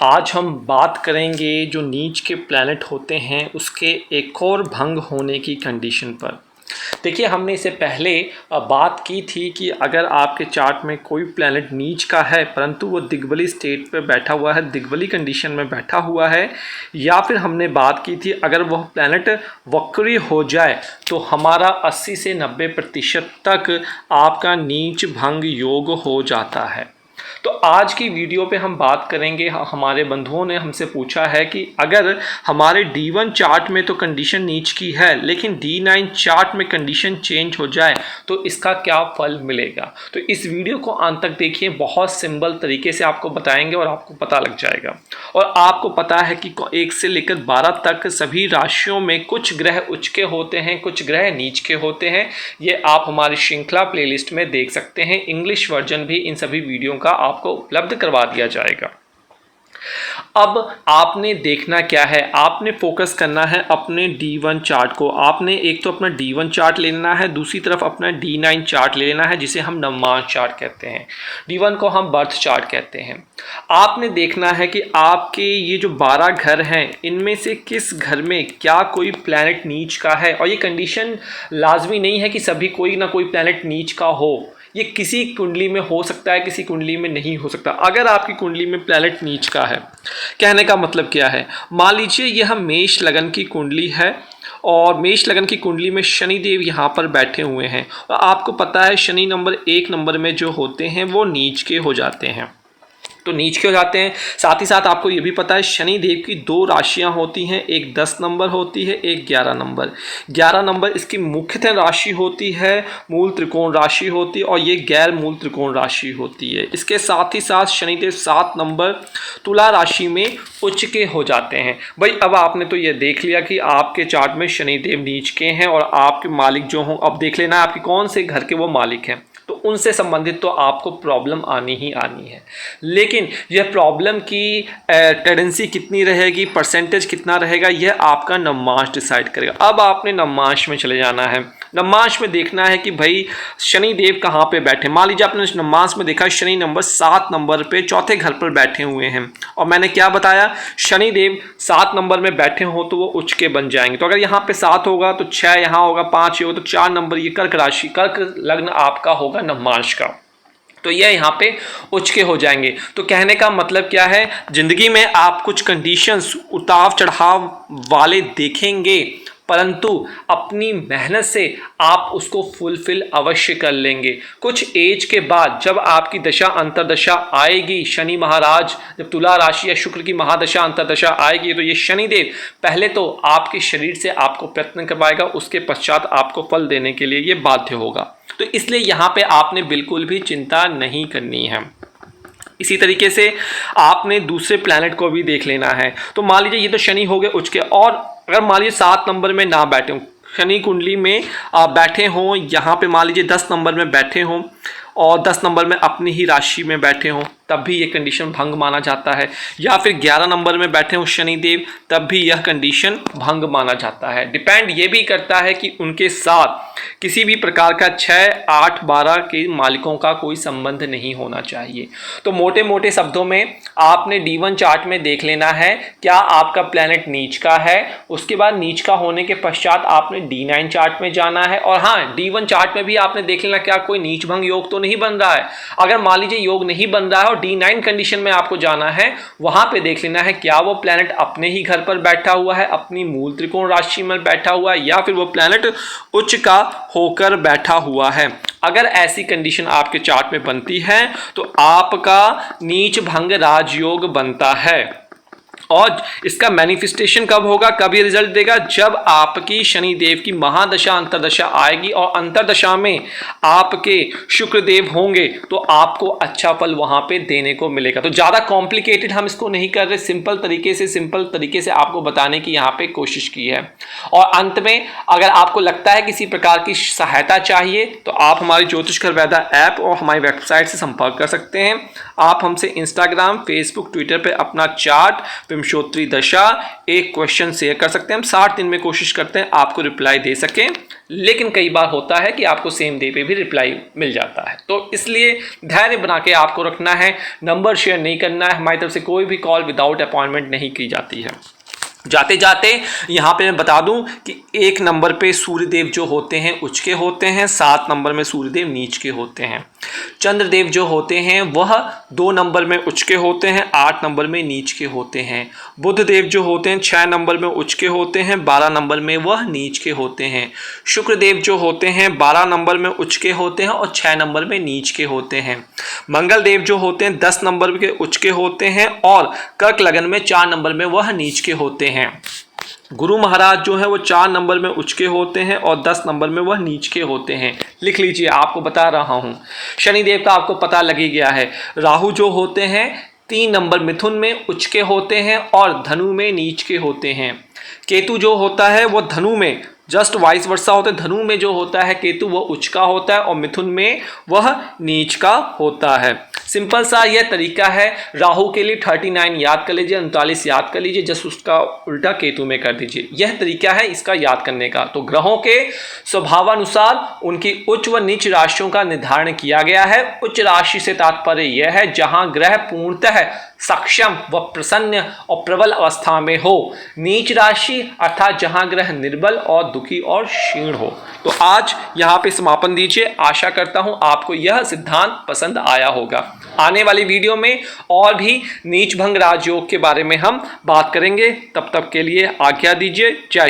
आज हम बात करेंगे जो नीच के प्लैनेट होते हैं उसके एक और भंग होने की कंडीशन पर। देखिए, हमने इससे पहले बात की थी कि अगर आपके चार्ट में कोई प्लैनेट नीच का है परंतु वो दिग्बली स्टेट पे बैठा हुआ है, दिग्बली कंडीशन में बैठा हुआ है, या फिर हमने बात की थी अगर वह प्लैनेट वक्री हो जाए तो हमारा 80 से 90% तक आपका नीच भंग योग हो जाता है। तो आज की वीडियो पे हम बात करेंगे, हमारे बंधुओं ने हमसे पूछा है कि अगर हमारे D1 चार्ट में तो कंडीशन नीच की है लेकिन D9 चार्ट में कंडीशन चेंज हो जाए तो इसका क्या फल मिलेगा। तो इस वीडियो को अंत तक देखिए, बहुत सिंपल तरीके से आपको बताएंगे और आपको पता लग जाएगा। और आपको पता है कि 1 से लेकर 12 तक सभी राशियों में कुछ ग्रह उच्च के होते हैं, कुछ ग्रह नीच के होते हैं। ये आप हमारी श्रृंखला प्लेलिस्ट में देख सकते हैं। इंग्लिश वर्जन भी इन सभी वीडियो का आपको उपलब्ध करवा दिया जाएगा। अब आपने देखना क्या है, आपने फोकस करना है अपने D1 चार्ट को। आपने एक तो अपना D1 चार्ट लेना है, दूसरी तरफ अपना D9 चार्ट ले लेना है जिसे हम नवमांश चार्ट कहते हैं। D1 को हम बर्थ चार्ट कहते हैं। आपने देखना है कि आपके ये जो 12 घर हैं इनमें से किस घर में क्या कोई प्लैनेट नीच का है। और ये कंडीशन लाजमी नहीं है कि सभी कोई ना कोई प्लैनेट नीच का हो, ये किसी कुंडली में हो सकता है, किसी कुंडली में नहीं हो सकता। अगर आपकी कुंडली में प्लैनेट नीच का है, कहने का मतलब क्या है, मान लीजिए यह मेष लगन की कुंडली है और मेष लगन की कुंडली में शनिदेव यहाँ पर बैठे हुए हैं और आपको पता है शनि नंबर 1 नंबर में जो होते हैं वो नीच के हो जाते हैं, तो नीच के हो जाते हैं। साथ ही साथ आपको ये भी पता है शनि देव की 2 राशियां होती हैं, एक 10 नंबर होती है, एक 11 नंबर। 11 नंबर इसकी मुख्यतः राशि होती है, मूल त्रिकोण राशि होती है, और ये गैर मूल त्रिकोण राशि होती है। इसके साथ ही साथ शनिदेव 7 नंबर तुला राशि में उच्च के हो जाते हैं। भाई अब आपने तो ये देख लिया कि आपके चार्ट में शनिदेव नीच के हैं और आपके मालिक जो हों, अब देख लेना आपके कौन से घर के वो मालिक हैं, तो उनसे संबंधित तो आपको प्रॉब्लम आनी ही आनी है। लेकिन यह प्रॉब्लम की टेंडेंसी कितनी रहेगी, परसेंटेज कितना रहेगा, यह आपका नवमांश डिसाइड करेगा। अब आपने नवमांश में चले जाना है। नवमांश में देखना है कि भाई शनि देव कहाँ पे बैठे। मान लीजिए आपने नवमांश में देखा शनि नंबर 7 नंबर पे चौथे घर पर बैठे हुए हैं, और मैंने क्या बताया, शनि देव 7 नंबर में बैठे हो तो वो उच्च के बन जाएंगे। तो अगर यहाँ पे 7 होगा तो 6 यहाँ होगा, 5 होगा तो 4 नंबर, ये कर्क राशि, कर्क लग्न आपका होगा नवमांश का, तो ये यहाँ पे उच्च के हो जाएंगे। तो कहने का मतलब क्या है, जिंदगी में आप कुछ कंडीशंस उतार चढ़ाव वाले देखेंगे परंतु अपनी मेहनत से आप उसको फुलफिल अवश्य कर लेंगे। कुछ एज के बाद जब आपकी दशा अंतरदशा आएगी, शनि महाराज जब तुला राशि या शुक्र की महादशा अंतरदशा आएगी, तो ये शनिदेव पहले तो आपके शरीर से आपको प्रयत्न करवाएगा, उसके पश्चात आपको फल देने के लिए ये बाध्य होगा। तो इसलिए यहाँ पे आपने बिल्कुल भी चिंता नहीं करनी है। इसी तरीके से आपने दूसरे प्लैनेट को भी देख लेना है। तो मान लीजिए ये तो शनि हो गए उच्च के, और अगर मान लीजिए 7 नंबर में ना बैठे हों, शनि कुंडली में बैठे हों, यहाँ पे मान लीजिए 10 नंबर में बैठे हों और 10 नंबर में अपनी ही राशि में बैठे हों, तब भी ये कंडीशन भंग माना जाता है। या फिर 11 नंबर में बैठे हों शनिदेव, तब भी यह कंडीशन भंग माना जाता है। डिपेंड ये भी करता है कि उनके साथ किसी भी प्रकार का 6, 8, 12 के मालिकों का कोई संबंध नहीं होना चाहिए। तो मोटे मोटे शब्दों में आपने D1 चार्ट में देख लेना है क्या आपका प्लैनेट नीच का है। उसके बाद नीच का होने के पश्चात आपने D9 चार्ट में जाना है, और हाँ, D1 चार्ट में भी आपने देख लेना क्या कोई नीच भंग योग तो नहीं बन रहा है। अगर मान लीजिए योग नहीं बन रहा है और D9 कंडीशन में आपको जाना है, वहां पे देख लेना है क्या वो प्लैनेट अपने ही घर पर बैठा हुआ है, अपनी मूल त्रिकोण राशि में बैठा हुआ है, या फिर वो प्लैनेट उच्च का होकर बैठा हुआ है। अगर ऐसी कंडीशन आपके चार्ट में बनती है तो आपका नीच भंग राजयोग बनता है। और इसका मैनिफेस्टेशन कब होगा, कब ये रिजल्ट देगा, जब आपकी शनिदेव की महादशा अंतरदशा आएगी और अंतरदशा में आपके शुक्रदेव होंगे तो आपको अच्छा फल वहां पे देने को मिलेगा। तो ज़्यादा कॉम्प्लिकेटेड हम इसको नहीं कर रहे, सिंपल तरीके से आपको बताने की यहाँ पे कोशिश की है। और अंत में अगर आपको लगता है किसी प्रकार की सहायता चाहिए तो आप हमारी ज्योतिष घर वैद्य ऐप और हमारी वेबसाइट से संपर्क कर सकते हैं। आप हमसे इंस्टाग्राम, फेसबुक, ट्विटर पर अपना चार्ट विंशोत्तरी दशा एक क्वेश्चन शेयर कर सकते हैं हम। 60 दिन में कोशिश करते हैं आपको रिप्लाई दे सकें, लेकिन कई बार होता है कि आपको सेम डे पे भी रिप्लाई मिल जाता है, तो इसलिए धैर्य बना के आपको रखना है। नंबर शेयर नहीं करना है, हमारी तरफ से कोई भी कॉल विदाउट अपॉइंटमेंट नहीं की जाती है। जाते जाते यहाँ पे मैं बता दूं कि 1 नंबर पे सूर्यदेव जो होते हैं उच्च के होते हैं, 7 नंबर में सूर्यदेव नीच के होते हैं। चंद्रदेव जो होते हैं वह 2 नंबर में उच्च के होते हैं, 8 नंबर में नीच के होते हैं। बुधदेव जो होते हैं 6 नंबर में उच्च के होते हैं, 12 नंबर में वह नीच के होते हैं। शुक्रदेव जो होते हैं 12 नंबर में उच्च के होते हैं और 6 नंबर में नीच के होते हैं। मंगल देव जो होते हैं 10 नंबर के उच्च के होते हैं और कर्क लगन में 4 नंबर में वह नीच के होते हैं। गुरु महाराज जो है वो 4 नंबर में उच्च के होते हैं और 10 नंबर में वह नीच के होते हैं। लिख लीजिए, आपको बता रहा हूं। शनिदेव का आपको पता लग ही गया है। राहु जो होते हैं 3 नंबर मिथुन में उच्च के होते हैं और धनु में नीच के होते हैं। केतु जो होता है वो धनु में जस्ट वाइस वर्सा होता है। धनु में जो होता है केतु वह उच्च का होता है और मिथुन में वह नीच का होता है। सिंपल सा यह तरीका है। राहु के लिए 39 याद कर लीजिए, 39 याद कर लीजिए, जस्ट उसका उल्टा केतु में कर दीजिए। यह तरीका है इसका याद करने का। तो ग्रहों के स्वभावानुसार उनकी उच्च व नीच राशियों का निर्धारण किया गया है। उच्च राशि से तात्पर्य यह है जहां ग्रह पूर्णतः सक्षम व प्रसन्न और प्रबल अवस्था में हो। नीच राशि अर्थात जहां ग्रह निर्बल और दुखी और क्षीण हो। तो आज यहाँ पे समापन दीजिए। आशा करता हूं आपको यह सिद्धांत पसंद आया होगा। आने वाली वीडियो में और भी नीच भंग राजयोग के बारे में हम बात करेंगे। तब तक के लिए आज्ञा दीजिए। जय